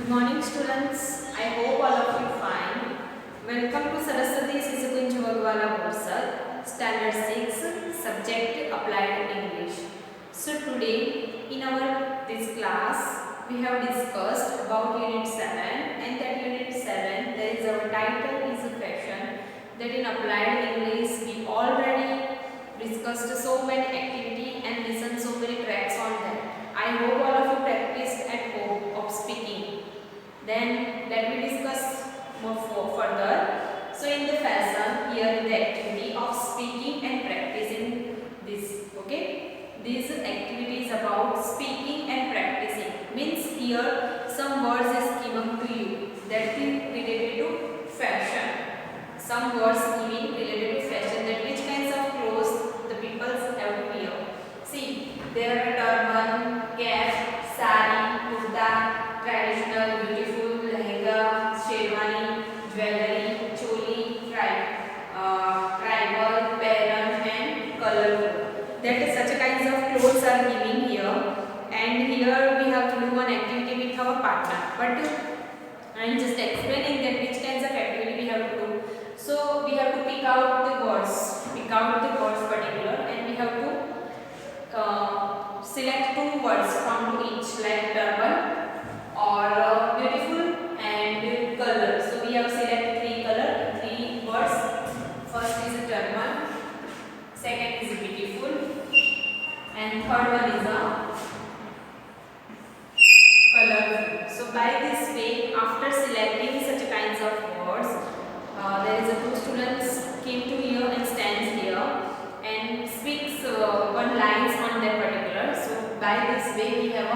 Good morning students. I hope all of you fine. Welcome to Saraswati Sisukunj Bhagwala Borsar, Standard 6, Subject Applied English. So today in our this class we have discussed about Unit 7, and that Unit 7 there is our title is fashion. That in Applied English we already discussed so many activity and listened so many tracks on that. I hope all of you practiced at home of speaking. Then let me discuss more further. So in the fashion, here is the activity of speaking and practicing this. Okay, this activity is about speaking and practicing. Means here some words is given to you that is related to fashion. Some words given related to fashion, that which kinds of clothes the people have to wear. See, there are turban, cap, sari, kurta, traditional, beautiful, lehenga, sherwani, jewelry, choli, tribal, pattern and colorful. That is such kinds of clothes are given here, and here we have to do one activity with our partner. But I am just explaining that which kinds of activity we have to do. So we have to pick out the words particular, and we have to select two words from to each, like turban or beautiful and color. So we have select three words. First is a turban, second is beautiful, and third one is a colorful. So by this way, after selecting such kinds of words, there is a two students came to here and stands here and speaks one lines on that particular. So by this way we have a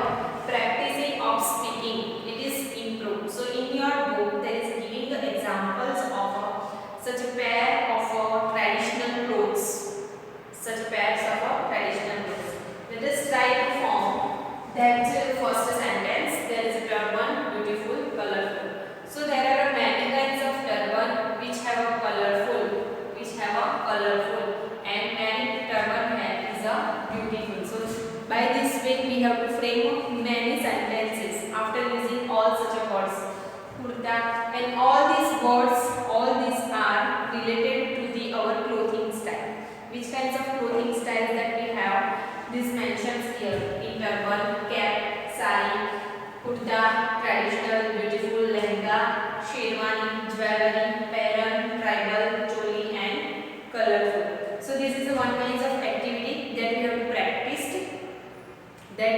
practicing of speaking. It is improved. So in your book there is giving the examples of such a pair of traditional clothes. Such pairs of traditional clothes. Let us try to form that first sentence. There is a turban, beautiful, colorful. So there are many kinds of turban which have a colorful, and many turban hat is a beautiful. So by this way we have to frame many sentences after using all such words. Kurta, and all these are related to our clothing style. Which kinds of clothing styles that we have? This mentions here in turban, cap, sari, kurta, traditional, beautiful, lehenga, sherwani, jewelry, pattern, tribal, choli and colorful. So this is one kind of activity that we have to practice. That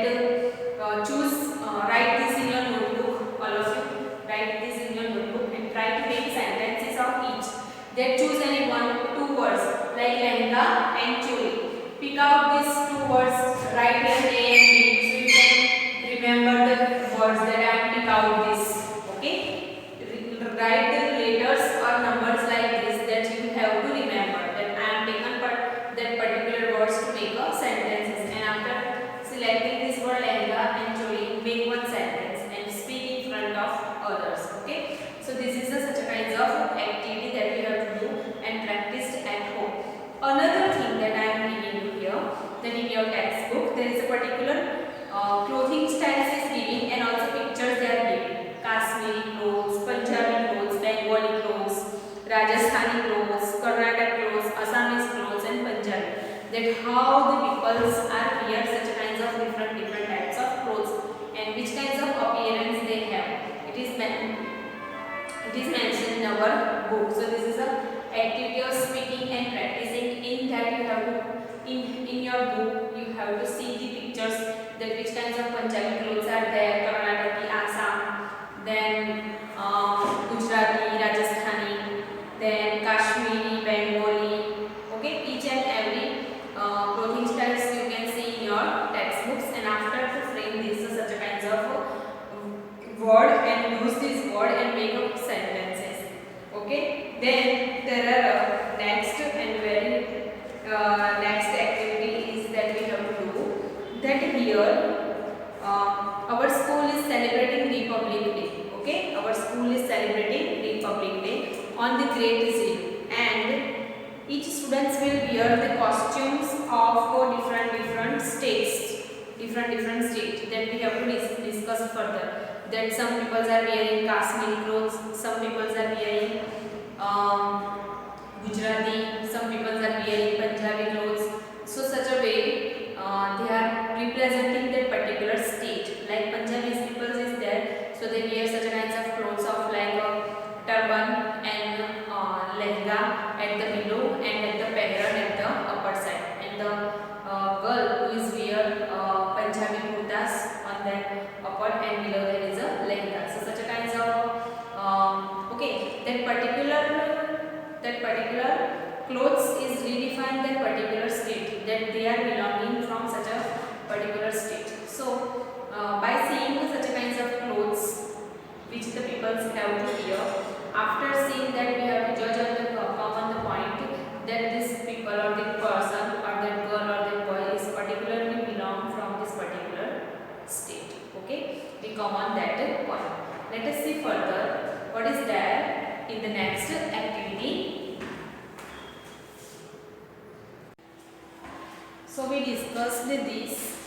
write this in your notebook. All of you write this in your notebook and try to make sentences of each. Then choose any two words like lehenga and choli. Pick out these two words, write them A and B, so you can remember the words that I am pick out this. Okay, write the letters or numbers like this that you have to remember that I am taken that particular words to make a sentences, and after selecting this word lehenga and choli, make one sentence and speak in front of others. Okay, so this is such a kind of activity that we have to do and practice at home. Another thing that I am giving you here, that in your textbook there is a particular clothing styles is giving, and also pictures they are giving. Kashmiri clothes, Punjabi clothes, Bengali clothes, Rajasthani clothes, Karnataka clothes, Assamese clothes and Punjabi. That how the peoples are wear such kinds of different types of clothes and which kinds of appearance they have. It is mentioned in our book. So this is a activity of speaking and practicing. In that you have to in your book you have to see the pictures that which kinds of Punjabi clothes are there, Karnataki, Assam, then Gujarati, Rajasthani, then Kashmiri, Bengali. Okay, each and every clothing styles you can see in your textbooks, and after to frame these such kinds of word and use this word and make up sentences. Okay, then there are next and very next activity is that we have to do that here. Our school is celebrating Republic Day. Okay, our school is celebrating Republic Day on the great day, and each students will wear the costumes of different states that we have to discuss further. that some people are wearing Kashmiri clothes, some people are wearing Gujarati, some people are wearing Punjabi clothes. So such a way they are representing that particular state. Like Punjabi people is there, so they wear such a kinds of clothes of like a turban and lehenga at the below and at the pehran at the upper side, and the girl who is wear Punjabi kurtas on that upper and below there is a lehenga. So such a kinds of okay, that particular clothes is redefined that particular state, that they are belonging from such a particular state. So by seeing such a kinds of clothes which the people have to wear, after seeing that we have to judge on the point that this people or the person or that girl or that boy is particularly belong from this particular state. Okay, we come on that point. Let us see further what is there in the next activity. So we discussed this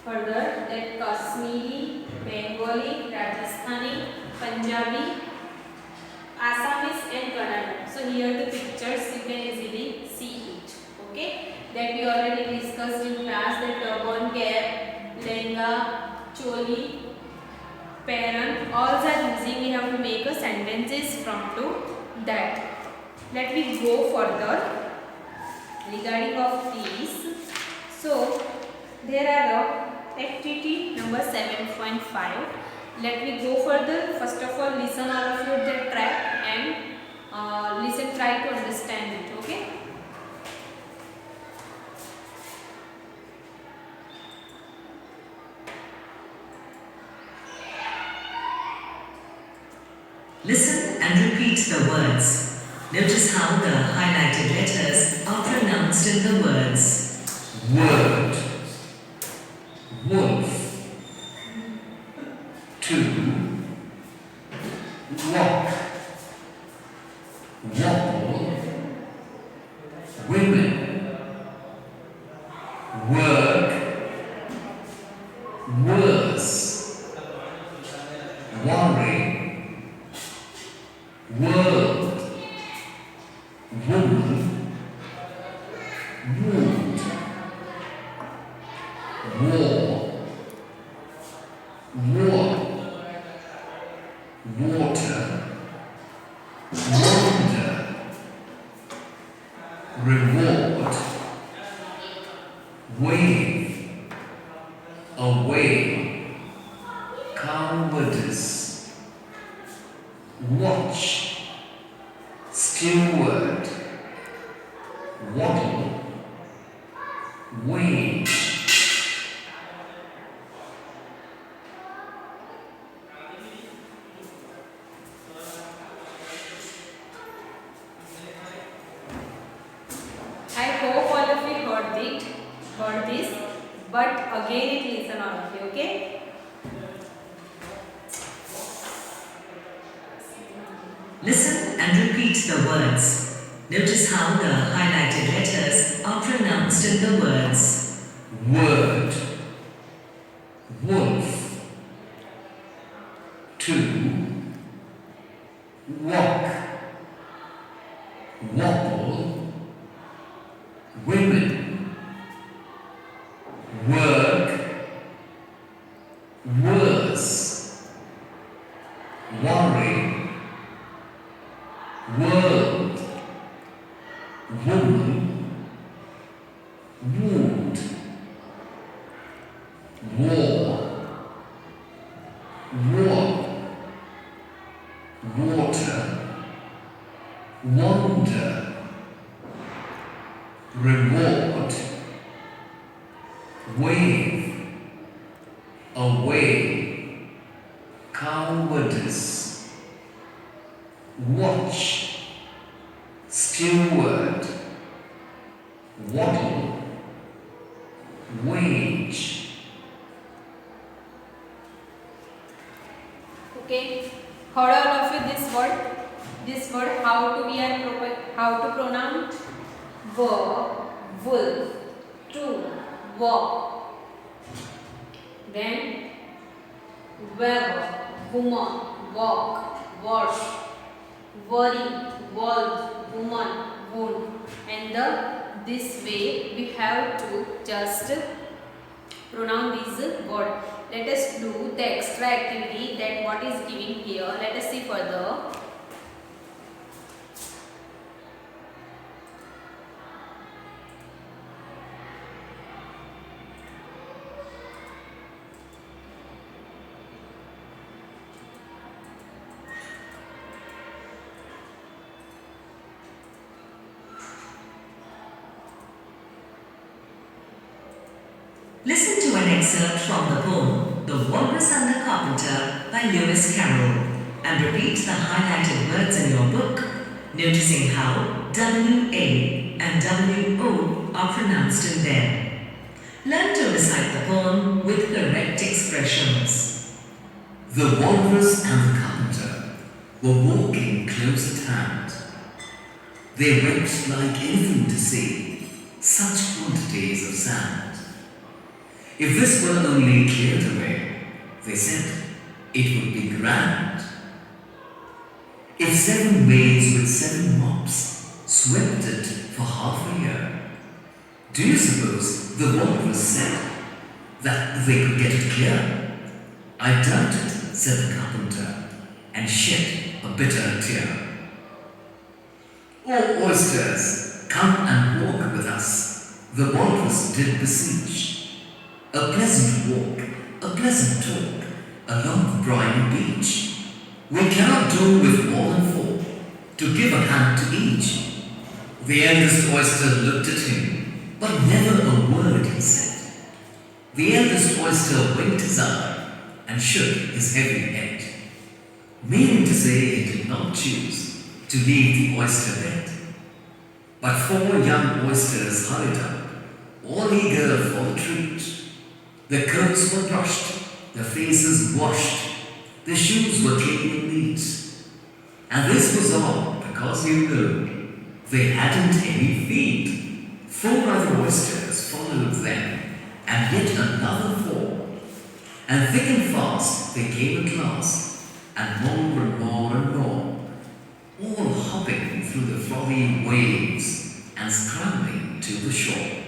further, that Kashmiri, Bengali, Rajasthani, Punjabi, Assamese and Kannada. So here the pictures you can easily see it. Okay, that we already discussed in class, that turban, cap, lehenga, choli, parent, all are using. We have to make a sentences from to that. Let me go further regarding of these. So there are activity number 7.5. Let me go further. First of all, listen all of you the track and listen, try to understand it. Okay. Listen and repeat the words. Notice how the highlighted letters are pronounced in the words. Word, wolf, two, walk, wobble, women, work, worse, worry, world, woman, wound, war, war, water, wonder, reward, wave, away, cowardice, watch, steward, waddle, wage. I hope all of you heard this, but again it listen all of you. Okay. Listen and repeat the words. Notice how the highlighted letters are pronounced in the words. Word, wolf, two, walk, wobble, women, work, worse, worry, world, woman, wound, war, war, water, wonder, reward, wave, away, cowardice, watch, steward, waddle, wage. Okay. Heard all of you this word? This word how to pronounce? Verb, wolf, to, walk. Then verb, woman, walk, wash, worry, world, woman, wound. And this way we have to just pronounce these word. Let us do the extra activity that what is giving here. Let us see further. Listen to an excerpt from the poem The Walrus and the Carpenter by Lewis Carroll and repeat the highlighted words in your book, noticing how W-A and W-O are pronounced in them. Learn to recite the poem with correct expressions. The walrus and the carpenter were walking close at hand. They wept like anything to see such quantities of sand. If this were only cleared away, they said, it would be grand. If 7 maids with 7 mops swept it for half a year, do you suppose the walrus said that they could get it clear? I doubt it, said the carpenter, and shed a bitter tear. O oysters, come and walk with us, the walrus did beseech. A pleasant walk, a pleasant talk, along the briny beach. We cannot do with more than 4, to give a hand to each. The eldest oyster looked at him, but never a word he said. The eldest oyster winked his eye, and shook his heavy head, meaning to say he did not choose to leave the oyster bed. But 4 young oysters hurried up, all eager for the treat. Their coats were brushed, their faces washed, their shoes were clean and neat. And this was all because you know they hadn't any feet. 4 other oysters followed them, and yet another 4. And thick and fast they came at last, and more and more and more, all hopping through the frothy waves and scrambling to the shore.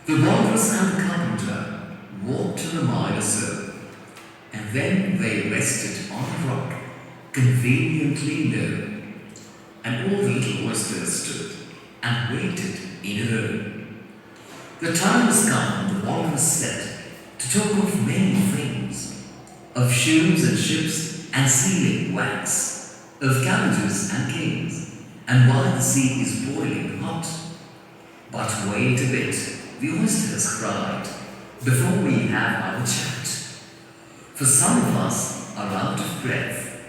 The walrus and the carpenter walked in a mile or so, and then they rested on a rock, conveniently low, and all the little oysters stood and waited in a row. The time was come, the walrus said, to talk of many things, of shoes and ships and sealing wax, of cabbages and kings, and why the sea is boiling hot. But wait a bit, the oysters cried, before we have our chat. For some of us are out of breath,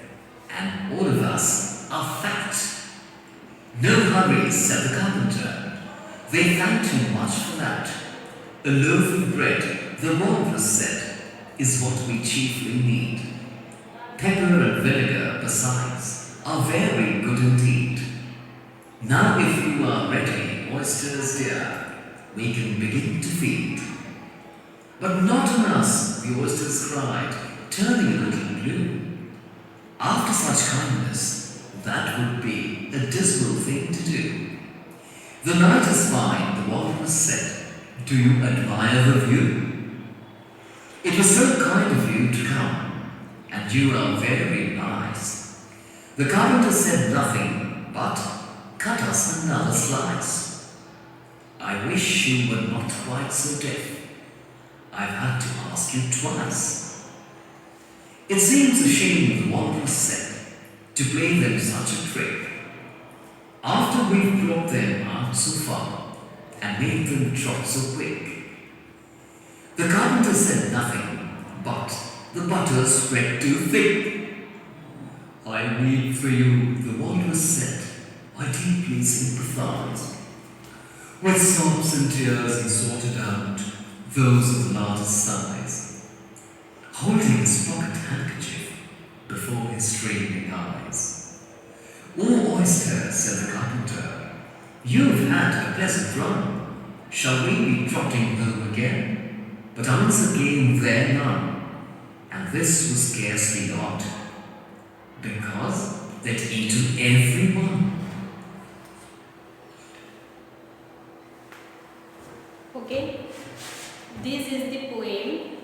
and all of us are fat. No hurry, said the carpenter. They thanked him much for that. A loaf of bread, the walrus said, is what we chiefly need. Pepper and vinegar, besides, are very good indeed. Now if you are ready, oysters dear, we can begin to feed. But not on us, the oysters cried, turning a little blue. After such kindness, that would be a dismal thing to do. The night is fine, the walrus said. Do you admire the view? It was so kind of you to come, and you are very nice. The carpenter said nothing, but cut us another slice. I wish you were not quite so deaf. I've had to ask you twice. It seems a shame, the walrus said, to play them such a trick. After we've brought them out so far and made them trot so quick. The carpenter said nothing, but the butter spread too thick. I weep for you, the walrus said. I deeply sympathize. With sobs and tears he sorted out those of the largest size, holding his pocket handkerchief before his straining eyes. O oyster, said the carpenter, you've had a pleasant run. Shall we be trotting home again? But answer came there none. And this was scarcely odd, because they'd eaten everyone. Okay, this is the poem,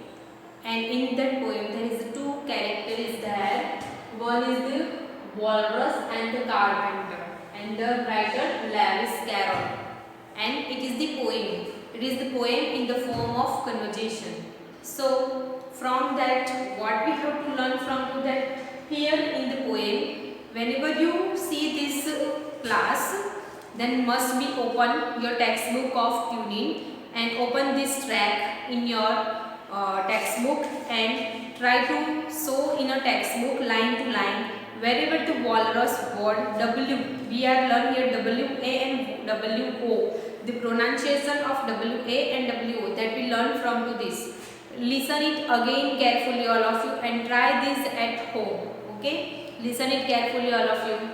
and in that poem there is two characters there. One is the walrus and the carpenter, and the writer Lewis Carroll. And it is the poem. It is the poem in the form of conversation. So from that, what we have to learn from that here in the poem, whenever you see this class, then must be open your textbook of tuning and open this track in your textbook and try to show in a textbook line to line wherever the walrus word W, we are learning here W A and W O, the pronunciation of W A and W O that we learn from to this. Listen it again carefully all of you and try this at home. Okay, listen it carefully all of you.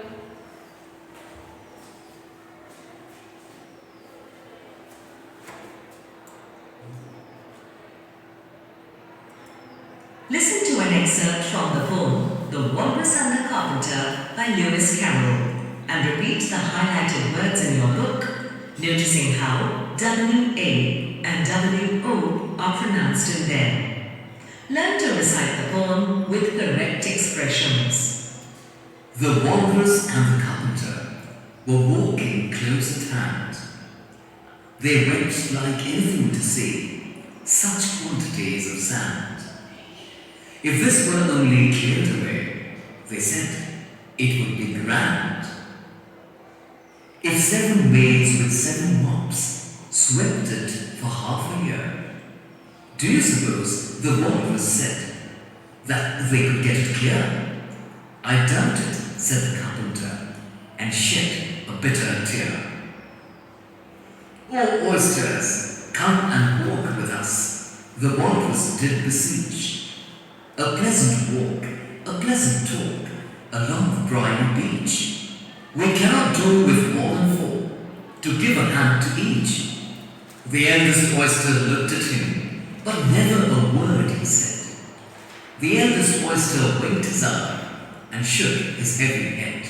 Listen to an excerpt from the poem The Walrus and the Carpenter by Lewis Carroll and repeat the highlighted words in your book, noticing how W-A and W-O are pronounced in them. Learn to recite the poem with correct expressions. The walrus and the carpenter were walking close at hand. They went like anything to see such quantities of sand. If this were only cleared away, they said, it would be grand. If 7 maids with 7 mops swept it for half a year, do you suppose the walrus said that they could get it clear? I doubt it, said the carpenter, and shed a bitter tear. O oysters, come and walk with us, the walrus did beseech. A pleasant walk, a pleasant talk, along the briny beach. We cannot do with more than 4, to give a hand to each. The eldest oyster looked at him, but never a word he said. The eldest oyster winked his eye, and shook his heavy head,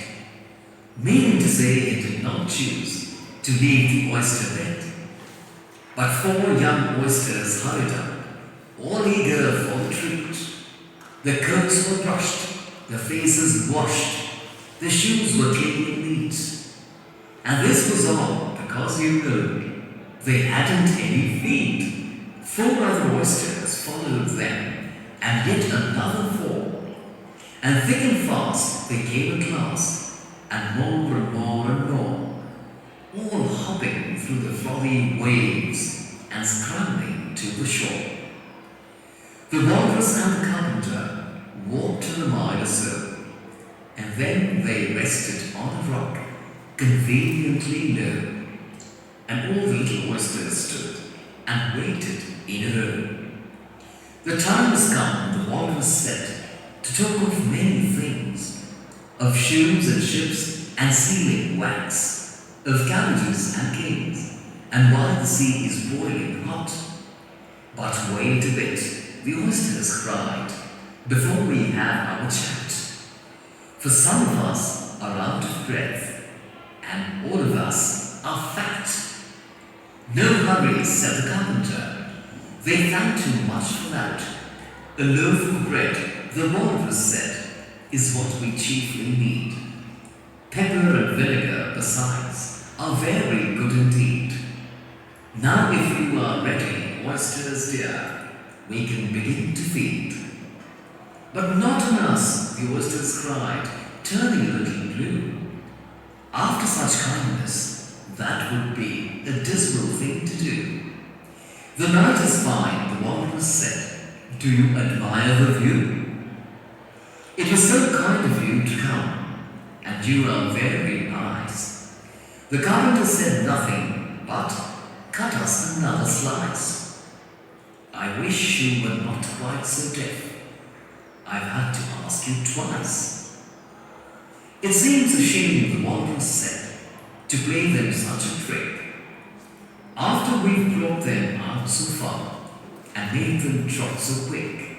meaning to say he did not choose to leave the oyster bed. But 4 young oysters hurried up, all eager for the treat. The coats were brushed, the faces washed, the shoes were clean and neat. And this was all because you know they hadn't any feet. 4 other oysters followed them, and yet another 4. And thick and fast they came at last, and more, all hopping through the frothy waves and scrambling to the shore. The walrus and the carpenter walked a mile or so, and then they rested on a rock, conveniently low, and all the little oysters stood and waited in a row. The time has come, the walrus said, to talk of many things, of shoes and ships and sealing wax, of carriages and kings, and why the sea is boiling hot. But wait a bit, the oysters cried, before we have our chat. For some of us are out of breath, and all of us are fat. No hurry, said the carpenter. They thank too much for that. A loaf of bread, the walrus said, is what we chiefly need. Pepper and vinegar, besides, are very good indeed. Now if you are ready, oysters dear, we can begin to feed. But not on us, the oysters cried, turning a little blue. After such kindness, that would be a dismal thing to do. The night is fine, the walrus said. Do you admire the view? It was so kind of you to come, and you are very nice. The carpenter said nothing, but cut us another slice. I wish you were not quite so deaf. I've had to ask you twice. It seems a shame, the walrus said, to play them such a trick. After we've brought them out so far and made them trot so quick.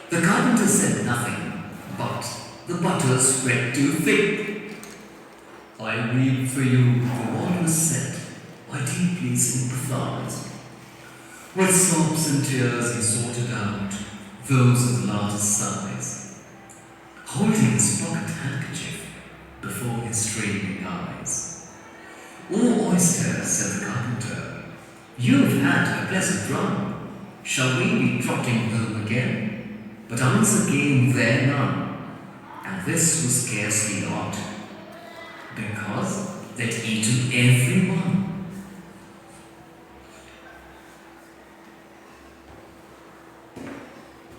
The carpenter said nothing, but the butter spread too thick. I weep for you, the walrus said. I deeply sympathize. With sobs and tears he sorted out those of the largest size, holding his pocket handkerchief before his straining eyes. "O oyster," said the carpenter, "you've had a pleasant run. Shall we be trotting home again?" But answer came there none, and this was scarcely odd, because they'd eaten every one.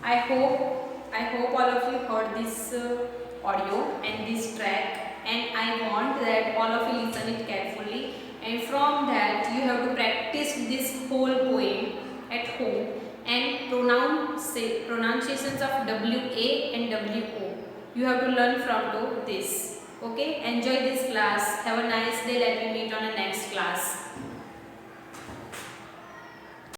I hope all of you heard this audio and this track, and I want that all of you listen it carefully, and from that you have to practice this whole poem at home and pronunciations of WA and WO. You have to learn from this. Okay, enjoy this class. Have a nice day. Let me meet on the next class.